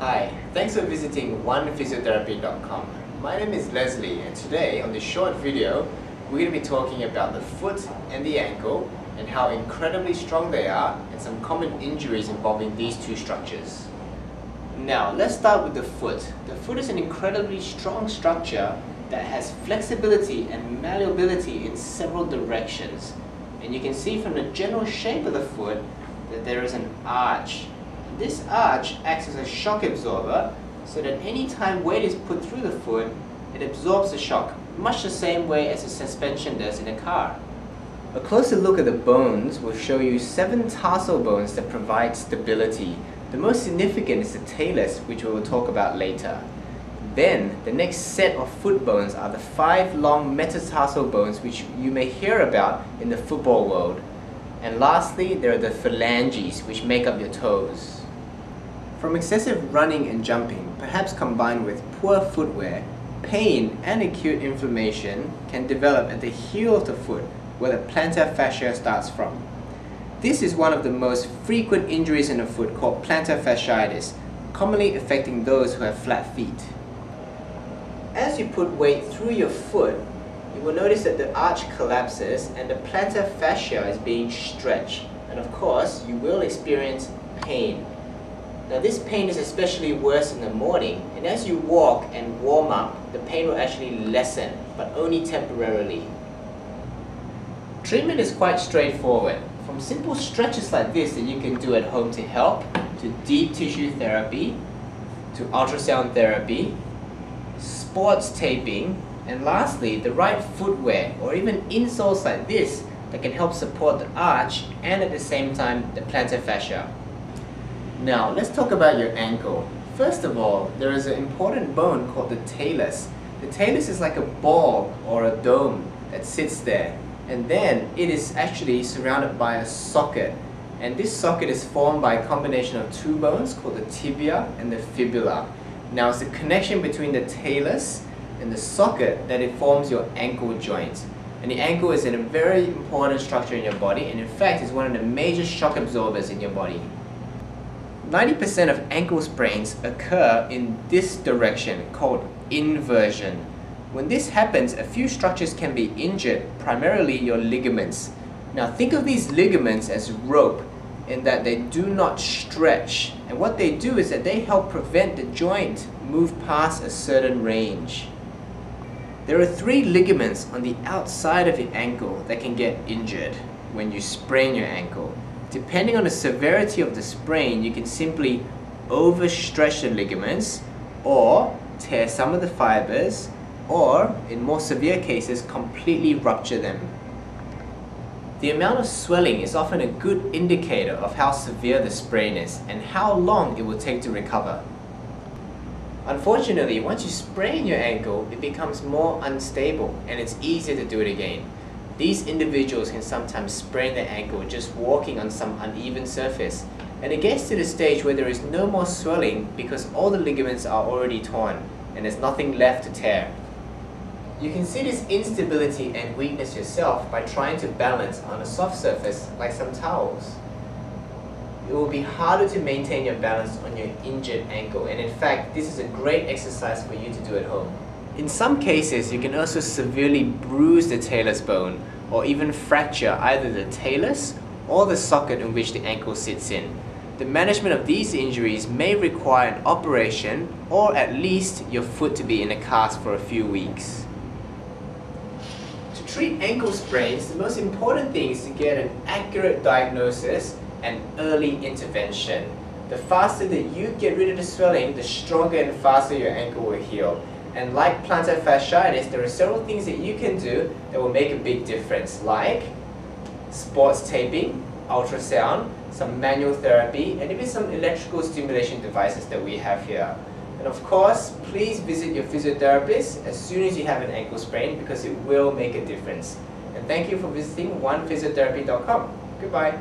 Hi, thanks for visiting onephysiotherapy.com. My name is Leslie, and today on this short video we're going to be talking about the foot and the ankle and how incredibly strong they are and some common injuries involving these two structures. Now let's start with the foot. The foot is an incredibly strong structure that has flexibility and malleability in several directions. And you can see from the general shape of the foot that there is an arch. This arch acts as a shock absorber so that any time weight is put through the foot, it absorbs the shock, much the same way as a suspension does in a car. A closer look at the bones will show you 7 tarsal bones that provide stability. The most significant is the talus, which we will talk about later. Then, the next set of foot bones are the 5 long metatarsal bones which you may hear about in the football world. And lastly, there are the phalanges which make up your toes. From excessive running and jumping, perhaps combined with poor footwear, pain and acute inflammation can develop at the heel of the foot where the plantar fascia starts from. This is one of the most frequent injuries in the foot called plantar fasciitis, commonly affecting those who have flat feet. As you put weight through your foot, you will notice that the arch collapses and the plantar fascia is being stretched, and of course you will experience pain. Now this pain is especially worse in the morning, and as you walk and warm up, the pain will actually lessen, but only temporarily. Treatment is quite straightforward. From simple stretches like this that you can do at home to help, to deep tissue therapy, to ultrasound therapy, sports taping, and lastly, the right footwear or even insoles like this that can help support the arch and at the same time the plantar fascia. Now, let's talk about your ankle. First of all, there is an important bone called the talus. The talus is like a ball or a dome that sits there, and then it is actually surrounded by a socket. And this socket is formed by a combination of 2 bones called the tibia and the fibula. Now, it's the connection between the talus and the socket that it forms your ankle joint. And the ankle is a very important structure in your body, and in fact is one of the major shock absorbers in your body. 90% of ankle sprains occur in this direction, called inversion. When this happens, a few structures can be injured, primarily your ligaments. Now think of these ligaments as rope, in that they do not stretch, and what they do is that they help prevent the joint move past a certain range. There are 3 ligaments on the outside of your ankle that can get injured when you sprain your ankle. Depending on the severity of the sprain, you can simply overstretch the ligaments or tear some of the fibers, or in more severe cases, completely rupture them. The amount of swelling is often a good indicator of how severe the sprain is and how long it will take to recover. Unfortunately, once you sprain your ankle, it becomes more unstable and it's easier to do it again. These individuals can sometimes sprain their ankle just walking on some uneven surface, and it gets to the stage where there is no more swelling because all the ligaments are already torn and there's nothing left to tear. You can see this instability and weakness yourself by trying to balance on a soft surface like some towels. It will be harder to maintain your balance on your injured ankle, and in fact this is a great exercise for you to do at home. In some cases, you can also severely bruise the talus bone or even fracture either the talus or the socket in which the ankle sits in. The management of these injuries may require an operation or at least your foot to be in a cast for a few weeks. To treat ankle sprains, the most important thing is to get an accurate diagnosis and early intervention. The faster that you get rid of the swelling, the stronger and faster your ankle will heal. And like plantar fasciitis, there are several things that you can do that will make a big difference, like sports taping, ultrasound, some manual therapy, and even some electrical stimulation devices that we have here. And of course, please visit your physiotherapist as soon as you have an ankle sprain because it will make a difference. And thank you for visiting onephysiotherapy.com. Goodbye.